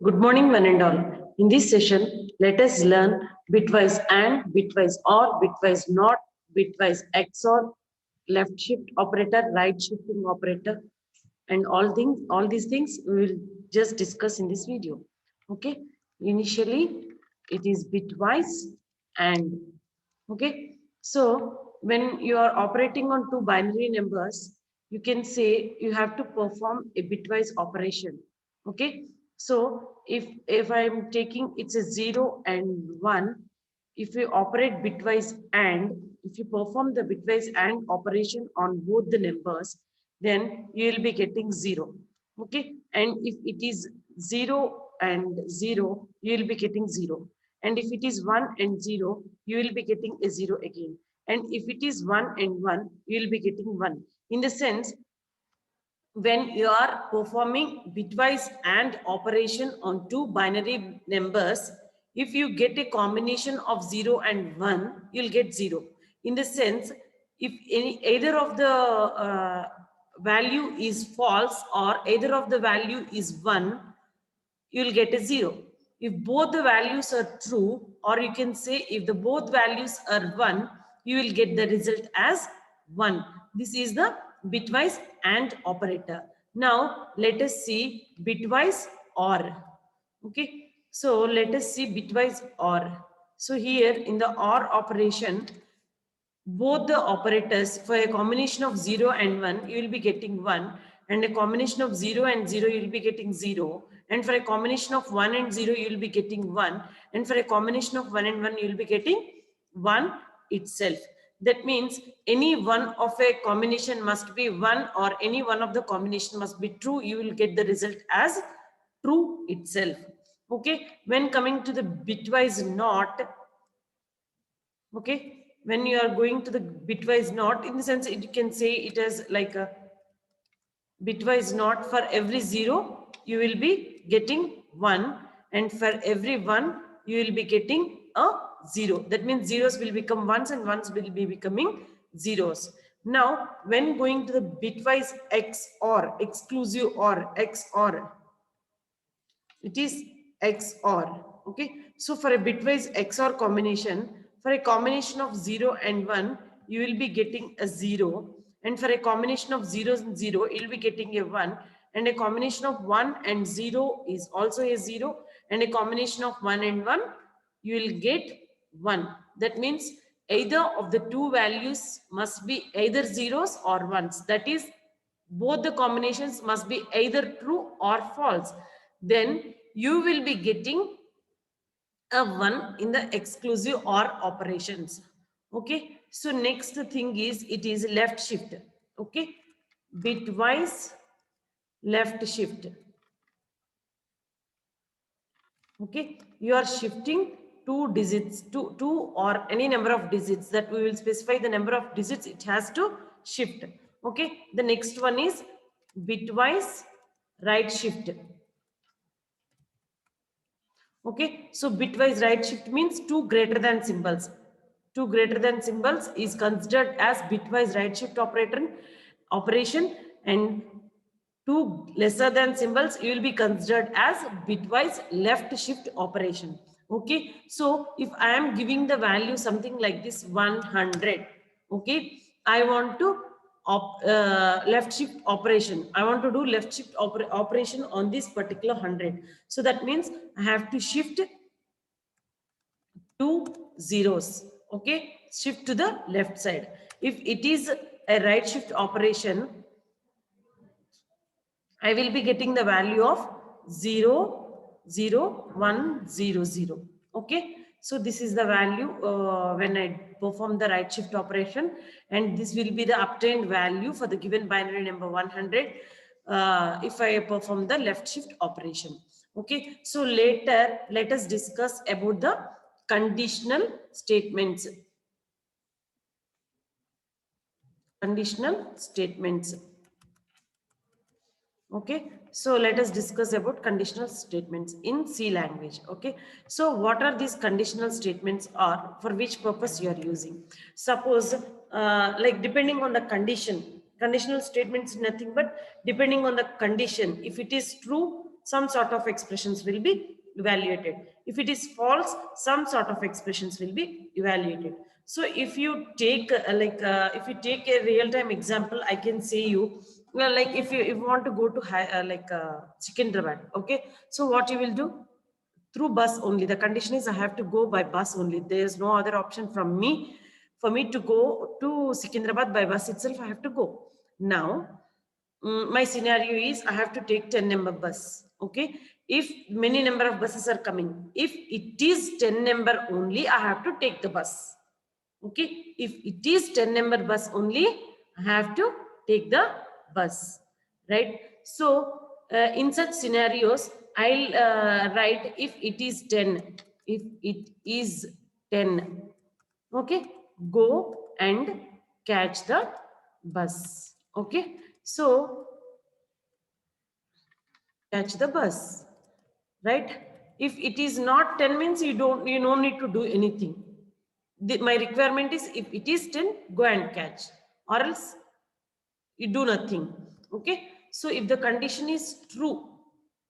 Good morning, one and all. In this session, let us learn bitwise and, bitwise or, bitwise not, bitwise XOR, left shift operator, right shifting operator, and all these things we will just discuss in this video. Okay. Initially, it is bitwise and. Okay. So when you are operating on two binary numbers, you can say you have to perform a bitwise operation. Okay. So if I'm taking it's a 0 and 1, if you operate bitwise and, if you perform the bitwise and operation on both the numbers, then you will be getting 0. Okay. And if it is 0 and 0, you will be getting 0. And if it is 1 and 0, you will be getting a 0 again. And if it is 1 and 1, you will be getting 1. In the sense, when you are performing bitwise and operation on two binary numbers, if you get a combination of 0 and 1, you'll get 0. In the sense, if either of the value is false or either of the value is 1, you'll get a 0. If both the values are true, or you can say if the both values are 1, you will get the result as 1. This is the bitwise AND operator. Now let us see bitwise OR. Okay, so let us see bitwise OR. So here in the OR operation, both the operators, for a combination of 0 and 1, you will be getting 1, and a combination of 0 and 0, you will be getting 0, and for a combination of 1 and 0, you will be getting 1, and for a combination of 1 and 1, you will be getting 1 itself. That means any one of a combination must be 1, or any one of the combination must be true. You will get the result as true itself. Okay, when coming to the bitwise NOT, okay, when you are going to the bitwise NOT, in the sense you can say it as like a bitwise NOT, for every 0 you will be getting 1, and for every 1 you will be getting a 0. That means zeros will become ones and ones will be becoming zeros. Now when going to the bitwise XOR, exclusive or XOR, it is XOR. Okay, so for a bitwise XOR combination, for a combination of 0 and 1, you will be getting a 0, and for a combination of zeros and 0, you will be getting a 1, and a combination of 1 and 0 is also a 0, and a combination of 1 and 1, you will get 1. That means either of the two values must be either zeros or ones. That is, both the combinations must be either true or false. Then you will be getting a 1 in the exclusive OR operations. Okay, so next thing is, it is left shift. Okay, bitwise left shift. Okay, you are shifting two digits to two or any number of digits, that we will specify the number of digits it has to shift. Okay, the next one is bitwise right shift. Okay, so bitwise right shift means two greater than symbols. Two greater than symbols is considered as bitwise right shift operation, and two lesser than symbols you will be considered as bitwise left shift operation. Okay, so if I am giving the value something like this 100, okay, I want to left shift operation. I want to do left shift operation on this particular 100. So that means I have to shift two zeros. Okay, shift to the left side. If it is a right shift operation, I will be getting the value of 0, 0, 1, 0, 0. Okay. So this is the value when I perform the right shift operation, and this will be the obtained value for the given binary number 100 if I perform the left shift operation. Okay. So later, let us discuss about the conditional statements. Conditional statements. Okay, so let us discuss about conditional statements in C language. Okay, so what are these conditional statements, or for which purpose you are using? Suppose like depending on the condition, conditional statements nothing but depending on the condition. If it is true, some sort of expressions will be evaluated. If it is false, some sort of expressions will be evaluated. So if you take if you take a real-time example, I can say you, well, like if you want to go to Secunderabad, okay, so what you will do? Through bus only. The condition is I have to go by bus only. There is no other option from me. For me to go to Secunderabad by bus itself, I have to go. Now, my scenario is I have to take 10 number bus. Okay. If many number of buses are coming, if it is 10 number only, I have to take the bus. Okay. If it is 10 number bus only, I have to take the bus. Right. So, in such scenarios, I'll write if it is 10. If it is 10. Okay. Go and catch the bus. Okay. So, catch the bus, right? If it is not 10 means you don't need to do anything. My requirement is if it is 10, go and catch, or else you do nothing. Okay. So if the condition is true,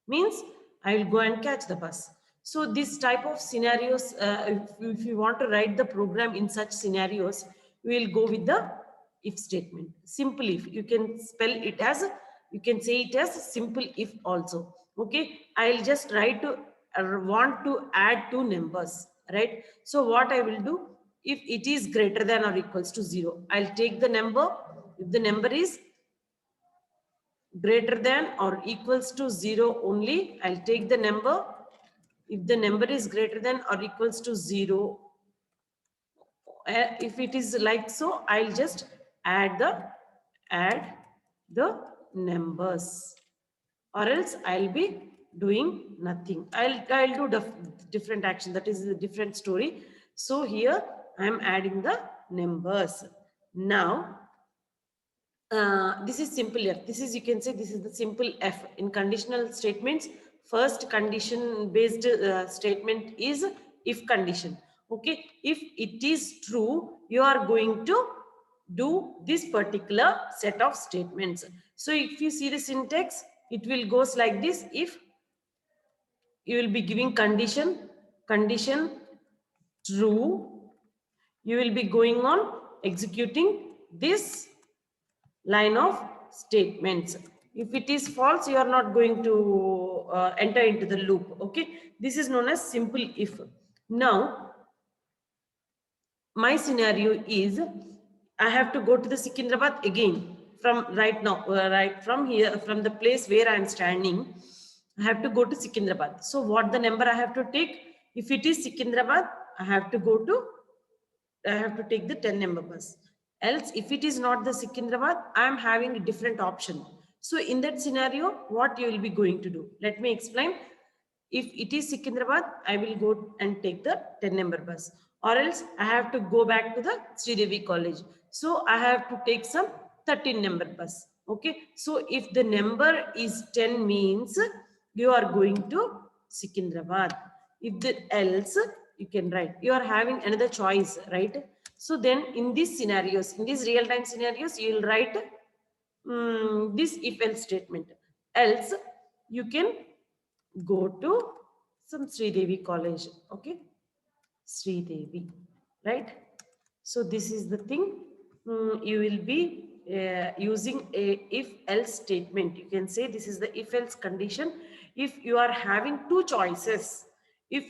means I will go and catch the bus. So this type of scenarios, if you want to write the program in such scenarios, we will go with the if statement. Simple if. You can spell it as, you can say it as simple if also. Okay. I'll just try to want to add two numbers, right? So what I will do, if it is greater than or equals to 0, I'll take the number. If the number is greater than or equals to 0 only, I'll take the number. If the number is greater than or equals to 0, if it is like so, I'll just add the numbers, or else I'll be doing nothing. I'll do different action. That is a different story. So here I'm adding the numbers. Now, this is simple F. This is, you can say, this is the simple F. In conditional statements, first condition based statement is if condition. Okay. If it is true, you are going to do this particular set of statements. So if you see the syntax, it will goes like this. If you will be giving condition true, you will be going on executing this line of statements. If it is false, you are not going to enter into the loop. Okay. This is known as simple if. Now, my scenario is I have to go to the Secunderabad again from right now, right from here, from the place where I am standing. I have to go to Secunderabad. So what the number I have to take? If it is Secunderabad, I have to take the 10 number bus. Else, if it is not the Secunderabad, I am having a different option. So in that scenario, what you will be going to do? Let me explain. If it is Secunderabad, I will go and take the 10 number bus, or else I have to go back to the Sridevi College. So I have to take some 13 number bus. Okay. So if the number is 10 means you are going to Secunderabad. If the else, you can write, you are having another choice, right? So then in these scenarios, in these real-time scenarios, you will write this if else statement. Else, you can go to some Sridevi College. Okay. Sridevi, right? So this is the thing. You will be using a if else statement. You can say this is the if else condition. If you are having two choices, and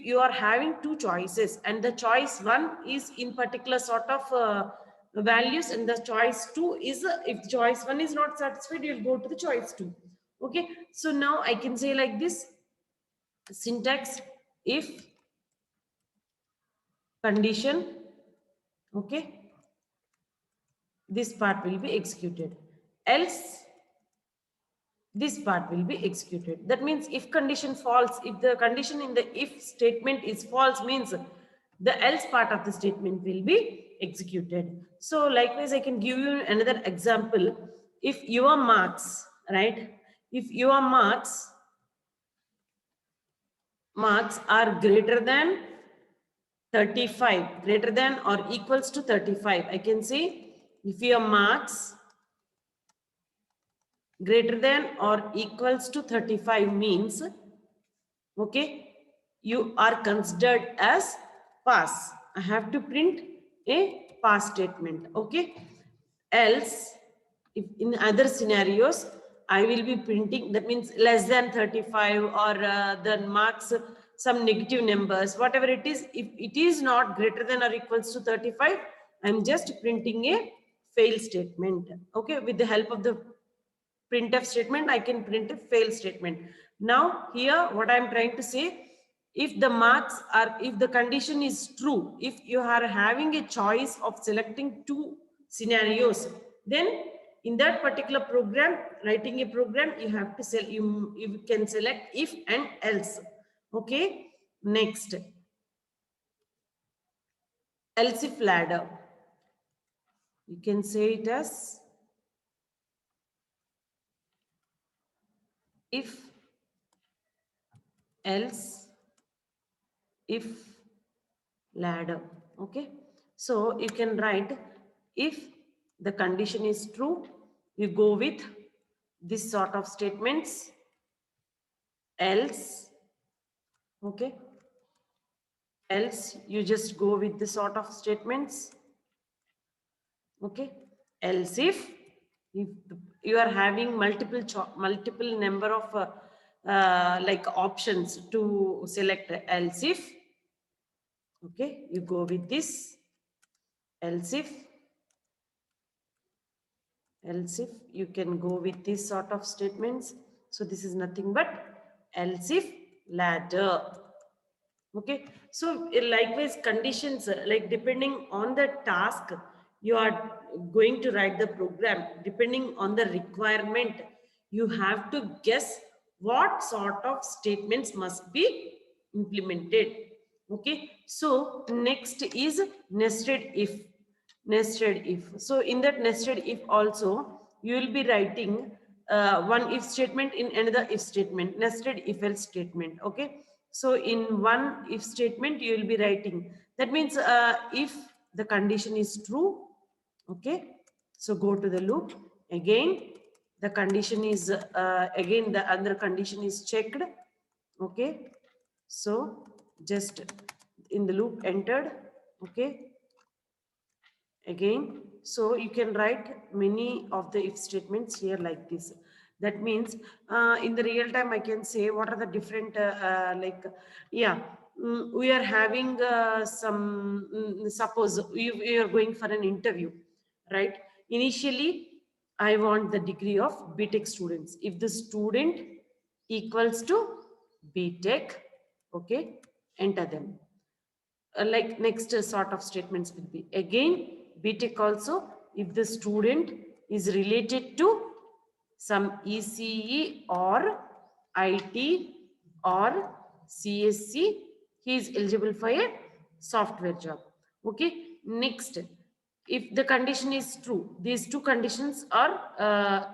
the choice one is in particular sort of values, and the choice two is if choice one is not satisfied, you'll go to the choice two. Okay. So now I can say like this syntax: if condition, okay, this part will be executed, else this part will be executed. That means if condition false, if the condition in the if statement is false, means the else part of the statement will be executed. So likewise, I can give you another example. If your marks, right, if your marks are greater than 35, greater than or equals to 35, I can say if your marks greater than or equals to 35 means, okay, you are considered as pass. I have to print a pass statement, okay. Else, if in other scenarios, I will be printing, that means less than 35 or the marks, some negative numbers, whatever it is, if it is not greater than or equals to 35, I'm just printing a fail statement, okay. With the help of the printf statement, I can print a fail statement. Now here what I'm trying to say, if the marks are, if the condition is true, if you are having a choice of selecting two scenarios, then in that particular program, writing a program, you have to sell, you can select if and else, okay. Next, else if ladder, you can say it as if else if ladder, okay. So you can write, if the condition is true, you go with this sort of statements, else, okay, else you just go with this sort of statements, okay. Else if you are having multiple number of like options to select, else if, okay, you go with this, else if you can go with this sort of statements. So this is nothing but else if ladder, okay. So likewise conditions, like depending on the task you are going to write the program, depending on the requirement, you have to guess what sort of statements must be implemented, okay. So next is nested if. Nested if, so in that nested if also you will be writing one if statement in another if statement, nested if else statement, okay. So in one if statement you will be writing, that means if the condition is true, okay, so go to the loop again, the condition is again the other condition is checked, okay. So just in the loop entered, okay, again. So you can write many of the if statements here like this. That means in the real time I can say what are the different like, yeah, we are having some, suppose you are going for an interview, right? Initially I want the degree of BTech students. If the student equals to BTech, okay, enter them. Like next sort of statements will be again BTech also, if the student is related to some ECE or IT or CSC, he is eligible for a software job, okay. Next, if the condition is true, these two conditions are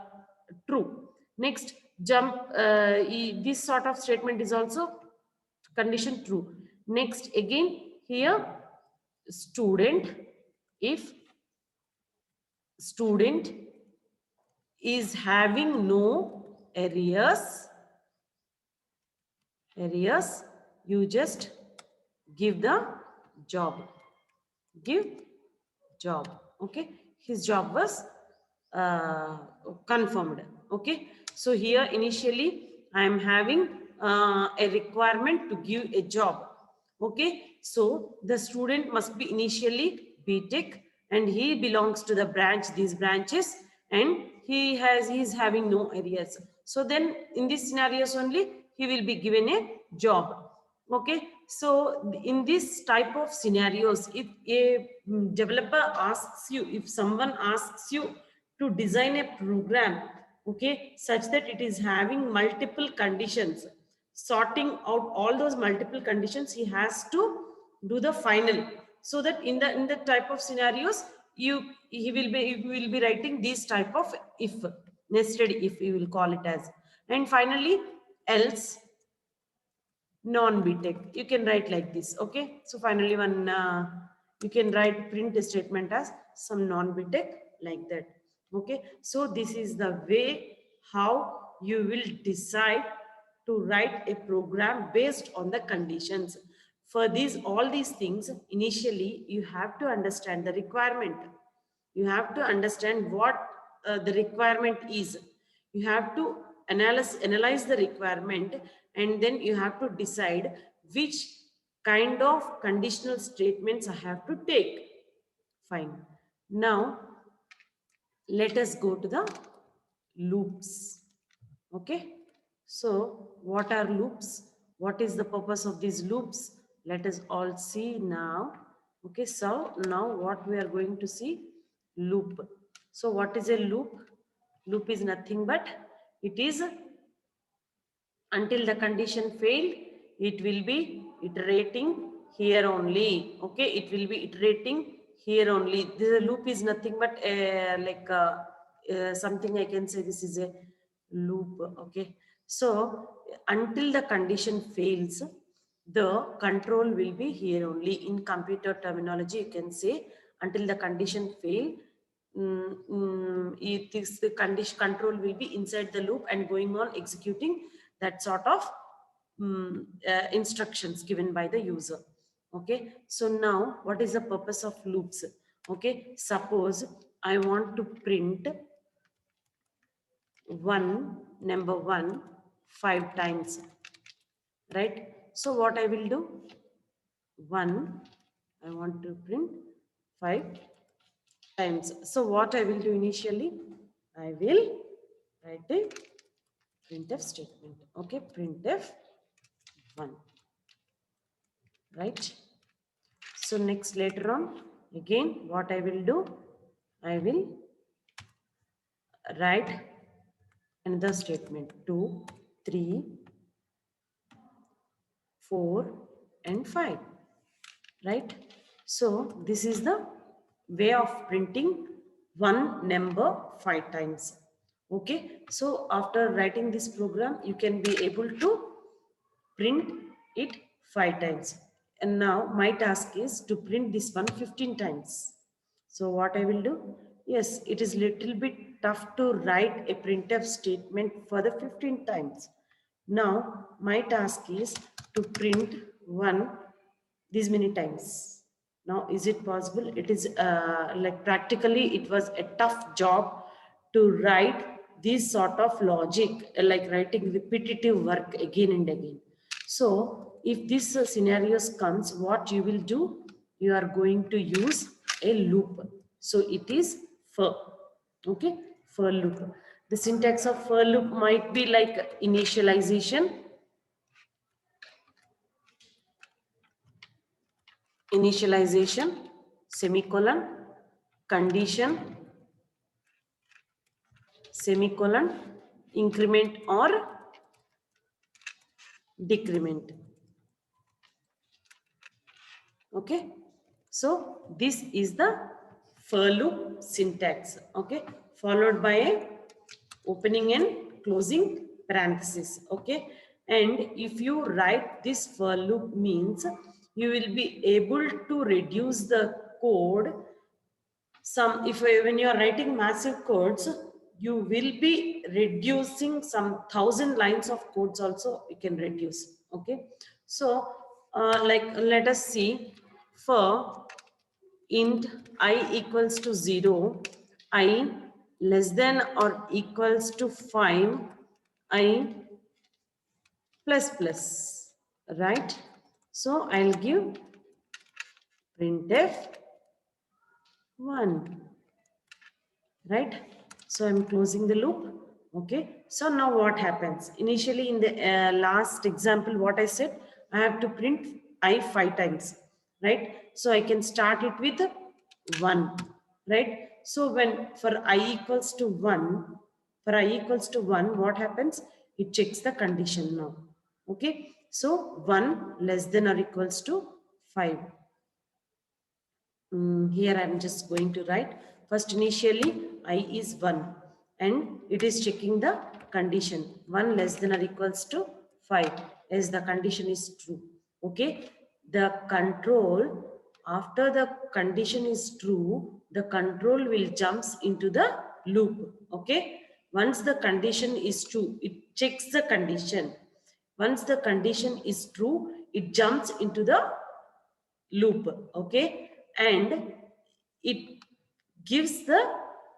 true. Next, jump, this sort of statement is also condition true. Next again here, student, if student is having no arrears, you just give the job, give job, okay. His job was uh, confirmed, okay. So here initially I am having a requirement to give a job, okay. So the student must be initially BTech and he belongs to the branch, these branches, and he is having no arrears. So then in these scenarios only he will be given a job, okay. So in this type of scenarios, if a developer asks you, if someone asks you to design a program, okay, such that it is having multiple conditions, sorting out all those multiple conditions, he has to do the final. So that in the type of scenarios, he will be writing this type of if, nested if we will call it as. And finally, else non-BTech. You can write like this, okay? So finally one, you can write print statement as some non-BTech like that, okay? So this is the way how you will decide to write a program based on the conditions. For these, all these things, initially you have to understand the requirement. You have to understand what the requirement is. You have to analyze the requirement, and then you have to decide which kind of conditional statements I have to take. Fine. Now, let us go to the loops. Okay. So, what are loops? What is the purpose of these loops? Let us all see now. Okay. So, now what we are going to see? Loop. So, what is a loop? Loop is nothing but it is until the condition failed, it will be iterating here only. Okay, it will be iterating here only. The loop is nothing but something I can say this is a loop. Okay, so until the condition fails, the control will be here only. In computer terminology, you can say until the condition fail, it is the condition control will be inside the loop and going on executing that sort of instructions given by the user. Okay, so now what is the purpose of loops? Okay, suppose I want to print number one 5 times, right? So what I will do, one, I want to print 5 times. So what I will do initially, I will write a printf statement. Okay, printf 1, right? So next, later on, again what I will do, I will write another statement 2, 3, 4 and 5, right? So this is the way of printing one number 5 times. Okay, so after writing this program, you can be able to print it 5 times. And now my task is to print this one 15 times. So what I will do? Yes, it is little bit tough to write a printf statement for the 15 times. Now my task is to print one these many times. Now, is it possible? It is like practically it was a tough job to write this sort of logic, like writing repetitive work again and again. So if this scenarios comes, what you will do? You are going to use a loop. So it is for, okay, for loop. The syntax of for loop might be like initialization, semicolon, condition, semicolon, increment or decrement. Okay, so this is the for loop syntax. Okay, followed by a opening and closing parenthesis. Okay, and if you write this for loop means you will be able to reduce the code. Some, if when you are writing massive codes, you will be reducing some 1,000 lines of codes also you can reduce. Okay, so like let us see, for int I equals to 0, I less than or equals to 5, I plus plus, right? So I'll give printf 1, right? So I'm closing the loop. Okay, so now what happens? Initially in the last example, what I said, I have to print I 5 times, right? So I can start it with 1, right? So when for I equals to 1, for I equals to 1, what happens? It checks the condition now. Okay, so 1 less than or equals to 5. Here I am just going to write first, initially I is 1 and it is checking the condition 1 less than or equals to 5 as the condition is true. Okay, the control, after the condition is true, the control will jumps into the loop. Okay, Once the condition is true, it checks the condition. Once the condition is true, it jumps into the loop, okay, and it gives the,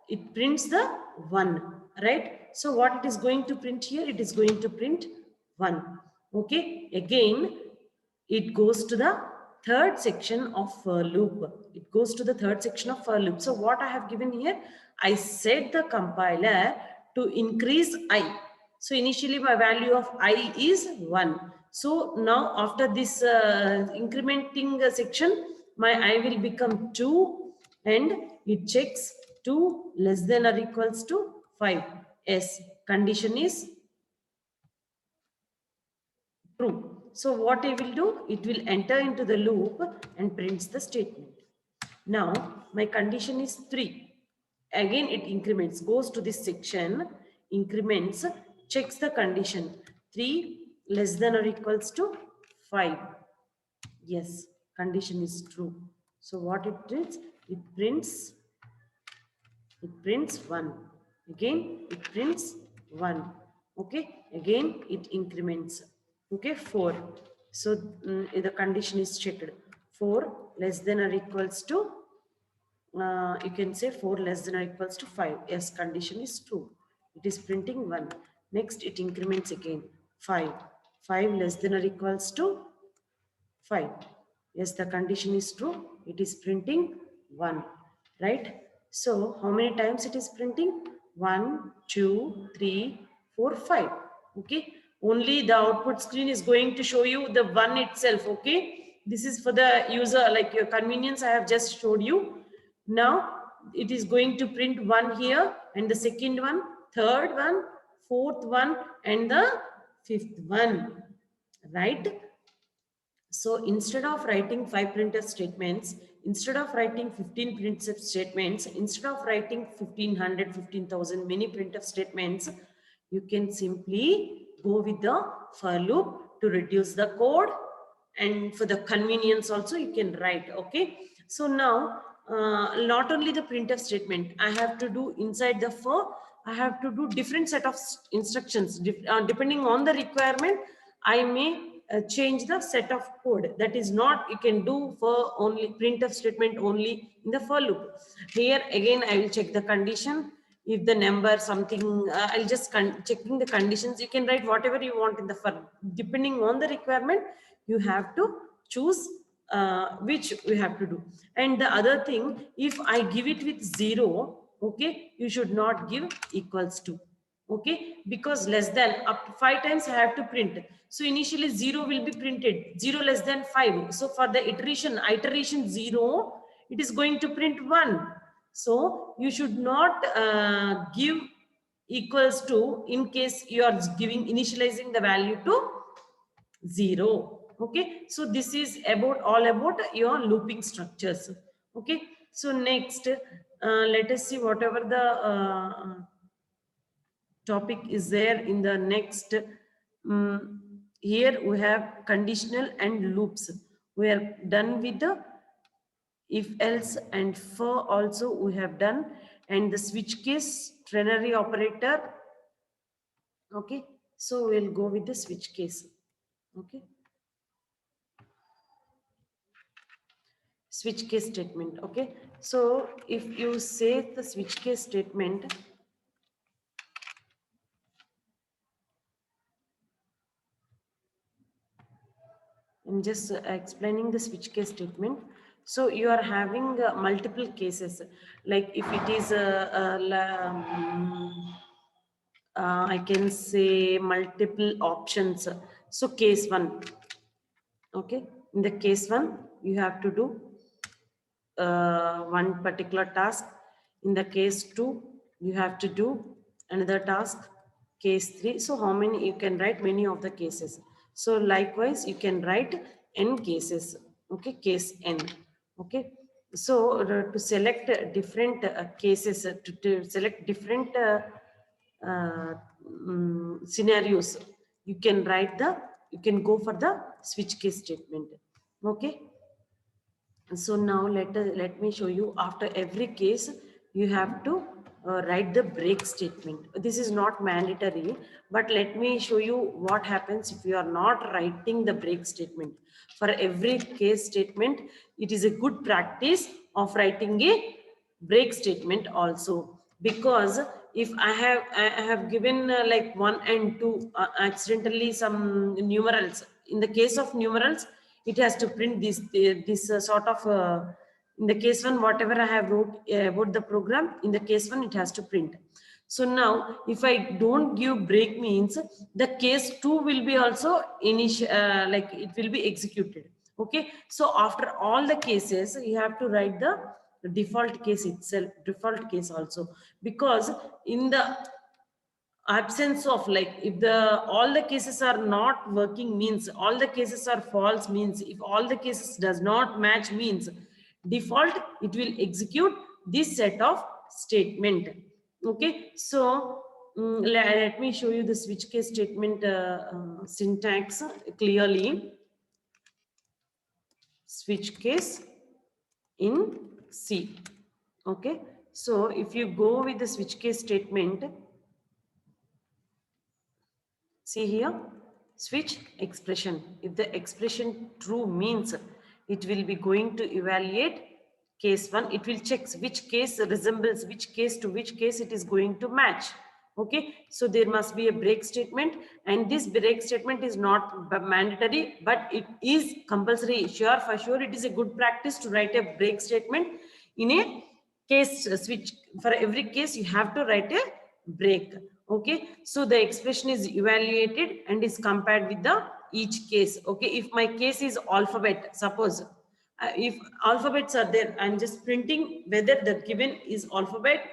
it prints the 1, right? So what it is going to print here, it is going to print 1, okay. Again it goes to the third section of loop. It goes to the third section of loop. So what I have given here, I set the compiler to increase I. So initially my value of I is 1. So now after this incrementing section, my I will become 2, and it checks 2 less than or equals to 5. Yes, condition is true. So what it will do, it will enter into the loop and prints the statement. Now my condition is 3. Again it increments, goes to this section, increments, checks the condition 3 less than or equals to 5. Yes, condition is true. So what it prints? It prints 1. Again it prints 1. Okay, again it increments. Okay, 4. So the condition is checked. 4 less than or equals to, you can say 4 less than or equals to 5. Yes, condition is true. It is printing 1. Next it increments again. 5. 5 less than or equals to 5. Yes, the condition is true. It is printing 1, right? So how many times it is printing? 1, 2, 3, 4, 5. Okay. Only the output screen is going to show you the 1 itself. Okay. This is for the user, like your convenience. I have just showed you. Now it is going to print 1 here, and the second one, third one, fourth one, and the fifth one, right? So instead of writing 5 printf statements, instead of writing 15 printf statements, instead of writing 1500, 15,000 many printf statements, you can simply go with the for loop to reduce the code, and for the convenience also you can write, okay. So now not only the printf statement I have to do inside the for, I have to do different set of instructions depending on the requirement. I may change the set of code. That is not you can do for only printf statement only in the for loop. Here again I will check the condition. If the number something, I'll just checking the conditions. You can write whatever you want in the for, depending on the requirement you have to choose which we have to do. And the other thing, if I give it with 0, okay, you should not give equals to, okay, because less than up to 5 times I have to print. So initially 0 will be printed, 0 less than 5. So for the iteration 0, it is going to print 1. So you should not give equals to in case you are giving initializing the value to 0. Okay, so this is about all about your looping structures. Okay, so next let us see whatever the topic is there in the next. Here we have conditional and loops. We are done with the if else and for also we have done, and the switch case ternary operator. Okay, so we'll go with the switch case. Okay, switch case statement. Okay, so if you say the switch case statement, I'm just explaining the switch case statement. So you are having multiple cases, like if it is I can say multiple options. So case 1, okay, in the case 1 you have to do one particular task. In the case 2 you have to do another task. Case 3, so how many you can write many of the cases. So likewise you can write n cases, okay, case n. Okay, so to select different cases, to select different scenarios, you can write the, you can go for the switch case statement. Okay, so now let me show you. After every case you have to write the break statement. This is not mandatory, but let me show you what happens if you are not writing the break statement. For every case statement, it is a good practice of writing a break statement also, because if I have given like 1 and 2 accidentally some numerals. In the case of numerals, it has to print this sort of in the case one, whatever I have wrote about the program, in the case one, it has to print. So now, if I don't give break, means the case 2 will be also like it will be executed. Okay. So after all the cases, you have to write the default case itself, default case also, because in the absence of, like, if the all the cases are not working, means all the cases are false, means if all the cases does not match, means default it will execute this set of statement. Okay. So let me show you the switch case statement syntax clearly. Switch case in C. Okay. So if you go with the switch case statement, see here, switch expression. If the expression true, means it will be going to evaluate case 1. It will check which case resembles which case, to which case it is going to match. Okay. So there must be a break statement, and this break statement is not mandatory, but it is compulsory. Sure, for sure, it is a good practice to write a break statement in a case switch. For every case, you have to write a break. Okay. So the expression is evaluated and is compared with the each case. Okay. If my case is alphabet, suppose if alphabets are there, I'm just printing whether the given is alphabet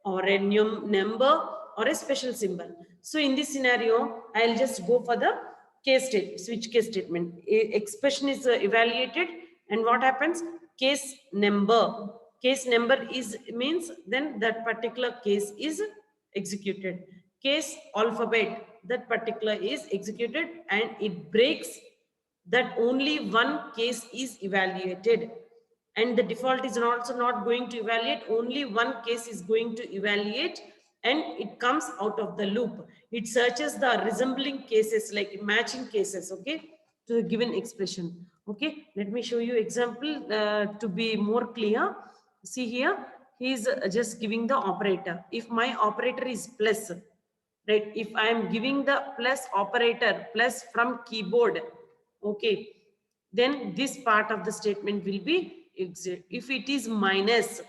or a number or a special symbol. So in this scenario, I'll just go for the case state, switch case statement. Expression is evaluated, and what happens? Case number. Case number is means then that particular case is executed. Case alphabet, that particular is executed, and it breaks that only one case is evaluated, and the default is also not going to evaluate, only one case is going to evaluate, and it comes out of the loop. It searches the resembling cases, like matching cases, okay, to the given expression. Okay, let me show you example to be more clear. See here, he is just giving the operator. If my operator is plus, right, if I am giving the plus operator, plus from keyboard, okay, then this part of the statement will be exit. If it is minus,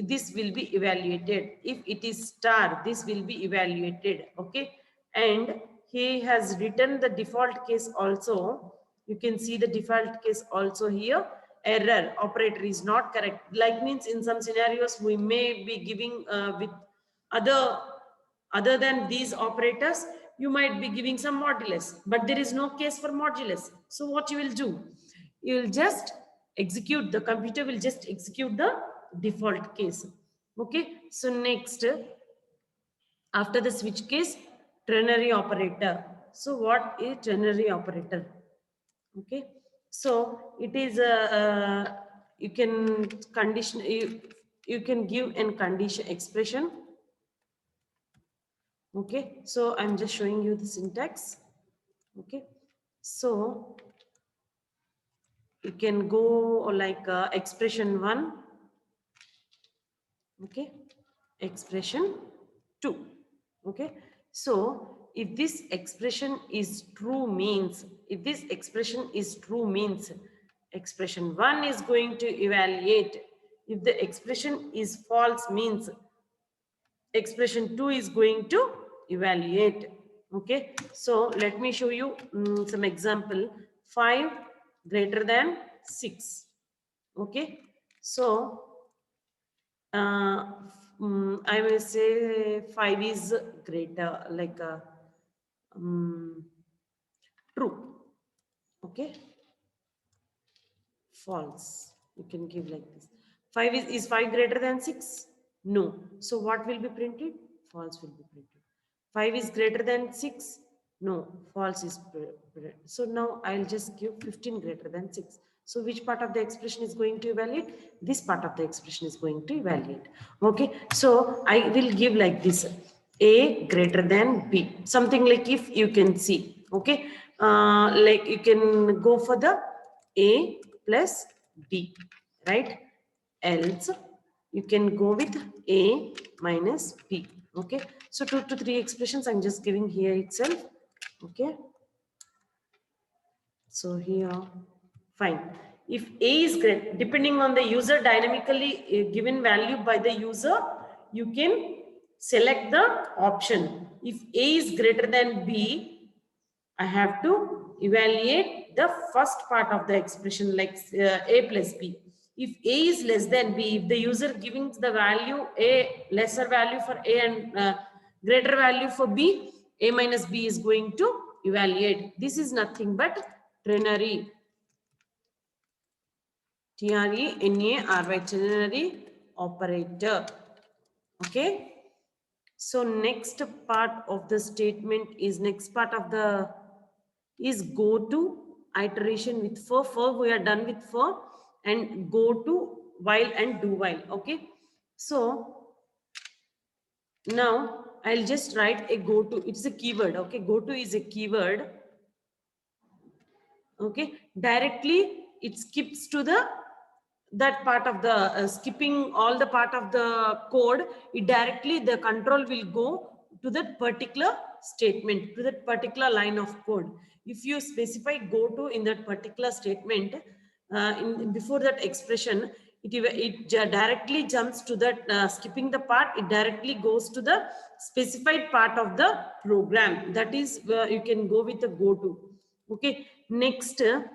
this will be evaluated. If it is star, this will be evaluated. Okay. And he has written the default case also. You can see the default case also here. Error, operator is not correct. Like means in some scenarios we may be giving with other than these operators, you might be giving some modulus, but there is no case for modulus. So what you will do? You will just execute, the computer will just execute the default case. Okay. So next, after the switch case, ternary operator. So what is ternary operator? Okay. So it is you can condition, you can give a condition expression. Okay. So I'm just showing you the syntax. Okay. So you can go like expression 1. Okay. Expression 2. Okay. So if this expression is true, means if this expression is true, means expression 1 is going to evaluate. If the expression is false, means expression 2 is going to evaluate. Okay. So let me show you some example. 5 greater than 6. Okay. So I will say 5 is greater, like true. Okay. False. You can give like this. 5 is 5 greater than 6? No. So what will be printed? False will be printed. 5 is greater than 6? No. False is printed. So now I'll just give 15 greater than 6. So which part of the expression is going to evaluate? This part of the expression is going to evaluate. Okay. So I will give like this: A greater than B. Something like, if you can see. Okay. Like you can go for the A plus B, right? Else you can go with A minus B. Okay. So 2 to 3 expressions I'm just giving here itself. Okay. So here, fine. If A is great, depending on the user dynamically given value by the user, you can select the option. If A is greater than B, I have to evaluate the first part of the expression, like A plus B. If A is less than B, if the user giving the value A, lesser value for A and greater value for B, A minus B is going to evaluate. This is nothing but ternary, T-R-E-N-A-R-Y, ternary operator. Okay. So next part of the statement is, next part of the is go to iteration with for. For we are done with for, and go to while and do while. Okay. So now I'll just write a go to. It's a keyword. Okay. Go to is a keyword. Okay. Directly it skips to the that part of the skipping all the part of the code. It directly, the control will go to that particular statement, to that particular line of code. If you specify go to in that particular statement, in before that expression, it directly jumps to that skipping the part. It directly goes to the specified part of the program. That is where you can go with the go to. Okay. Next, it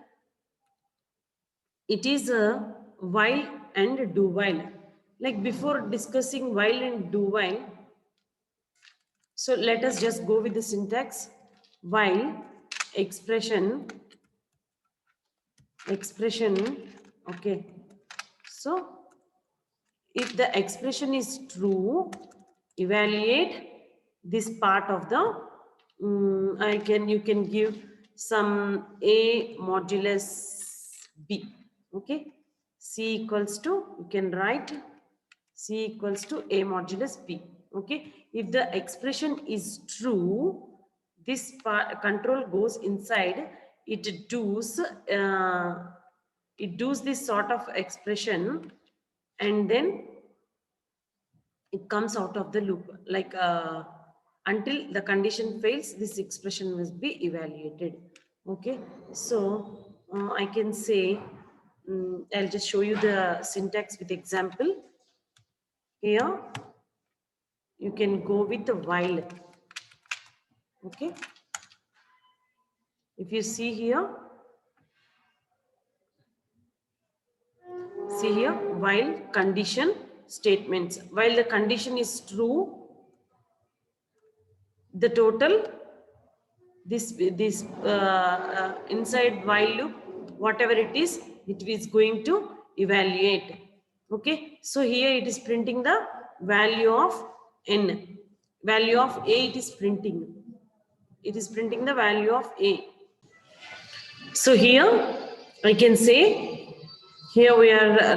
is a while and do while. Like before discussing while and do while, so let us just go with the syntax. While expression, okay. So if the expression is true, evaluate this part of the you can give some A modulus B. Okay. C equals to, you can write C equals to A modulus B. Okay. If the expression is true, this part control goes inside, it does this sort of expression, and then it comes out of the loop, like until the condition fails, this expression must be evaluated. Okay. So I can say, I'll just show you the syntax with example. Here you can go with the while. Okay. If you see here, while condition statements, while the condition is true, the total, this inside while loop, whatever it is going to evaluate. Okay. So here it is printing the value of n, value of A, it is printing the value of A. So here I can say, here we are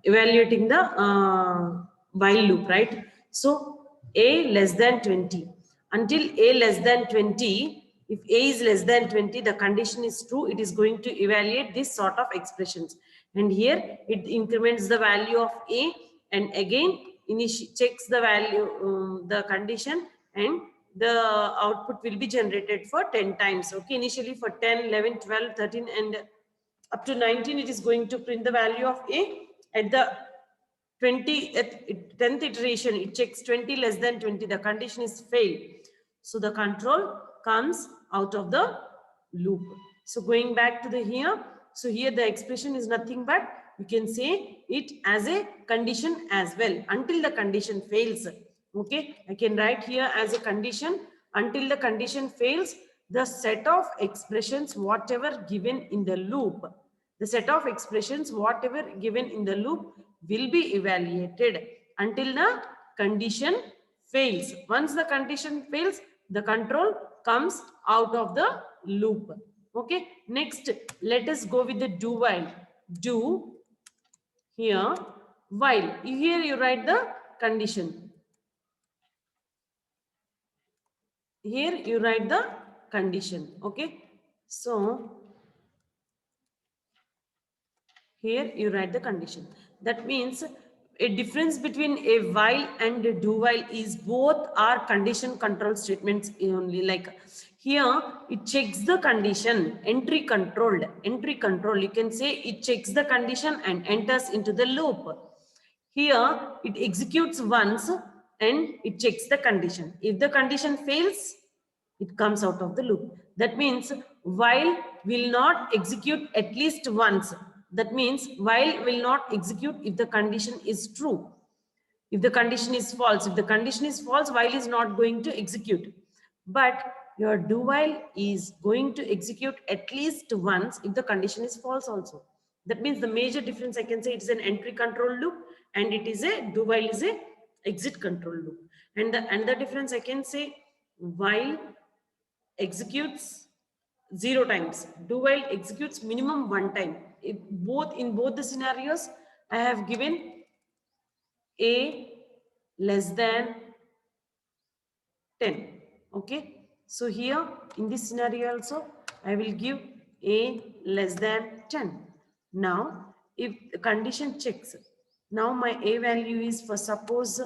evaluating the while loop, right? So A less than 20, until A less than 20, if A is less than 20, the condition is true, it is going to evaluate this sort of expressions. And here it increments the value of A, and again checks the value, the condition, and the output will be generated for 10 times. Okay. Initially for 10, 11, 12, 13, and up to 19, it is going to print the value of A. At the 10th iteration, it checks 20 less than 20. The condition is failed. So the control comes out of the loop. So going back to the here, so here the expression is nothing but, you can say it as a condition as well, until the condition fails. Okay. I can write here as a condition, until the condition fails, the set of expressions whatever given in the loop, the set of expressions whatever given in the loop will be evaluated until the condition fails. Once the condition fails, the control comes out of the loop. Okay, next let us go with the do while. Do here while. Here you write the condition. Here you write the condition. Okay, so here you write the condition. That means a difference between a while and a do while is both are condition control statements only. Like here it checks the condition, entry control. You can say it checks the condition and enters into the loop. Here it executes once and it checks the condition. If the condition fails, it comes out of the loop. That means while will not execute at least once. That means while will not execute if the condition is true. If the condition is false, while is not going to execute. But your do while is going to execute at least once if the condition is false also. That means the major difference I can say it is an entry control loop and it is a do while is a exit control loop. And the another difference I can say while executes 0 times, do while executes minimum 1 time. In both the scenarios I have given a less than 10. Okay, so here in this scenario also I will give a less than 10. Now if the condition checks, now my a value is, for suppose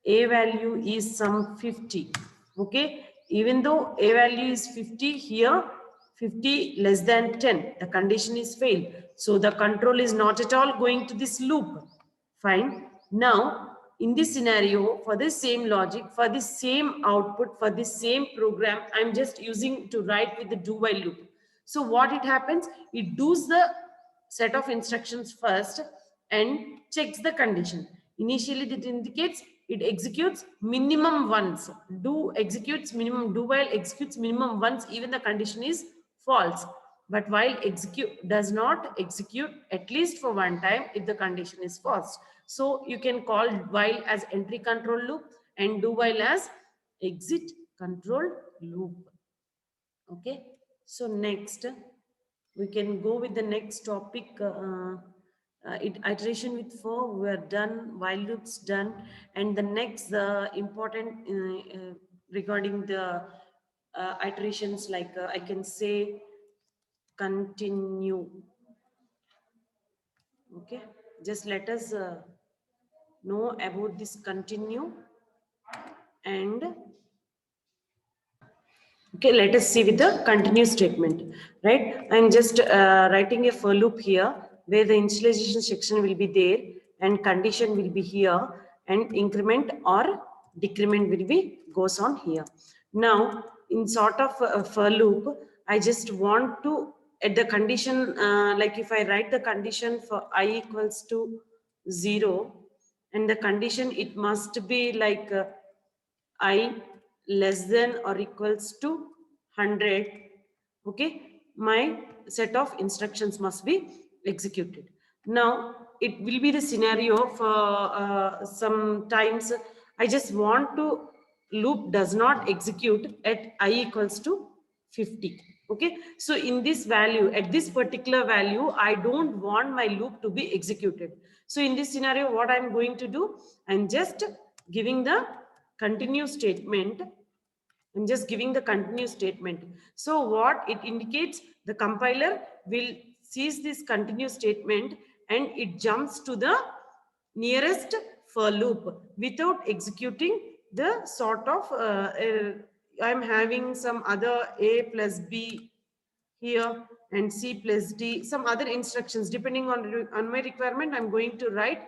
a value is some 50. Okay, even though a value is 50, here 50 less than 10, the condition is failed, so the control is not at all going to this loop. Fine. Now, in this scenario, for this same logic, for this same output, for this same program, I'm just using to write with the do while loop. So what it happens, it does the set of instructions first and checks the condition. Initially, it indicates it executes minimum once. Do executes minimum, do while executes minimum once, even the condition is false. But while execute does not execute at least for 1 time if the condition is false. So you can call while as entry control loop and do while as exit control loop. Okay, so next we can go with the next topic. Iteration with for, we are done, while loops done, and the next important regarding the iterations, like I can say continue. Okay, just let us know about this continue. And okay, let us see with the continue statement, right? I'm just writing a for loop here where the initialization section will be there and condition will be here and increment or decrement will be goes on here. Now, in sort of a for loop, I just want to at the condition, like if I write the condition for I equals to 0 and the condition, it must be like I less than or equals to 100. Okay, my set of instructions must be executed. Now it will be the scenario for sometimes I just want to loop does not execute at I equals to 50. Okay, so in this value, at this particular value, I don't want my loop to be executed. So in this scenario, what I'm going to do, I'm just giving the continue statement. I'm just giving the continue statement. So what it indicates, the compiler will seize this continue statement and it jumps to the nearest for loop without executing the sort of I'm having some other a plus b here and C plus D, some other instructions depending on my requirement. I'm going to write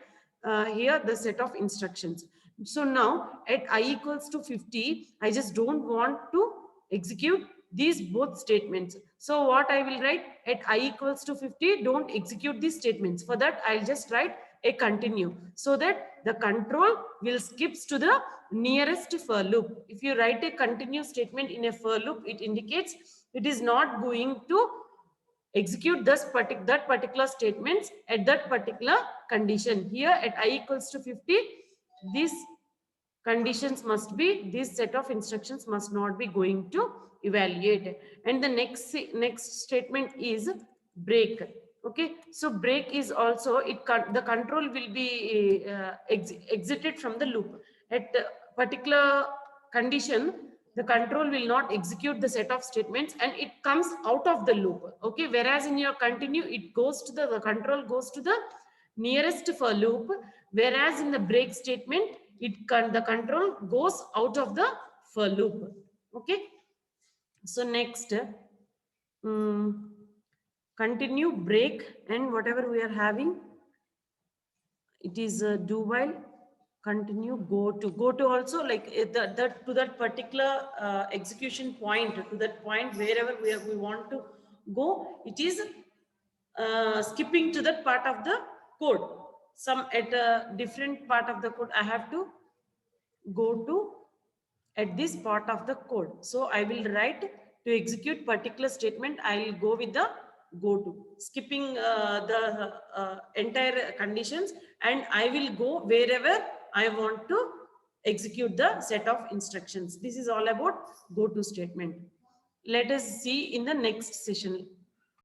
here the set of instructions. So now at I equals to 50, I just don't want to execute these both statements. So what I will write at I equals to 50, don't execute these statements. For that, I'll just write a continue so that the control will skips to the nearest for loop. If you write a continue statement in a for loop, it indicates it is not going to execute that particular statements at that particular condition. Here at I equals to 50, these conditions must be, this set of instructions must not be going to evaluate. And the next statement is break. Okay, so break is also the control will be exited from the loop at a particular condition. The control will not execute the set of statements and it comes out of the loop. Okay, whereas in your continue it goes to the control goes to the nearest for loop, whereas in the break statement the control goes out of the for loop. Okay, so next continue, break, and whatever we are having, it is do while, continue, go to also like that to that particular execution point, to that point wherever we want to go, it is skipping to that part of the code. Some at a different part of the code I have to go to at this part of the code. So I will write to execute particular statement, I will go with the go to, skipping the entire conditions, and I will go wherever I want to execute the set of instructions. This is all about go to statement. Let us see in the next session.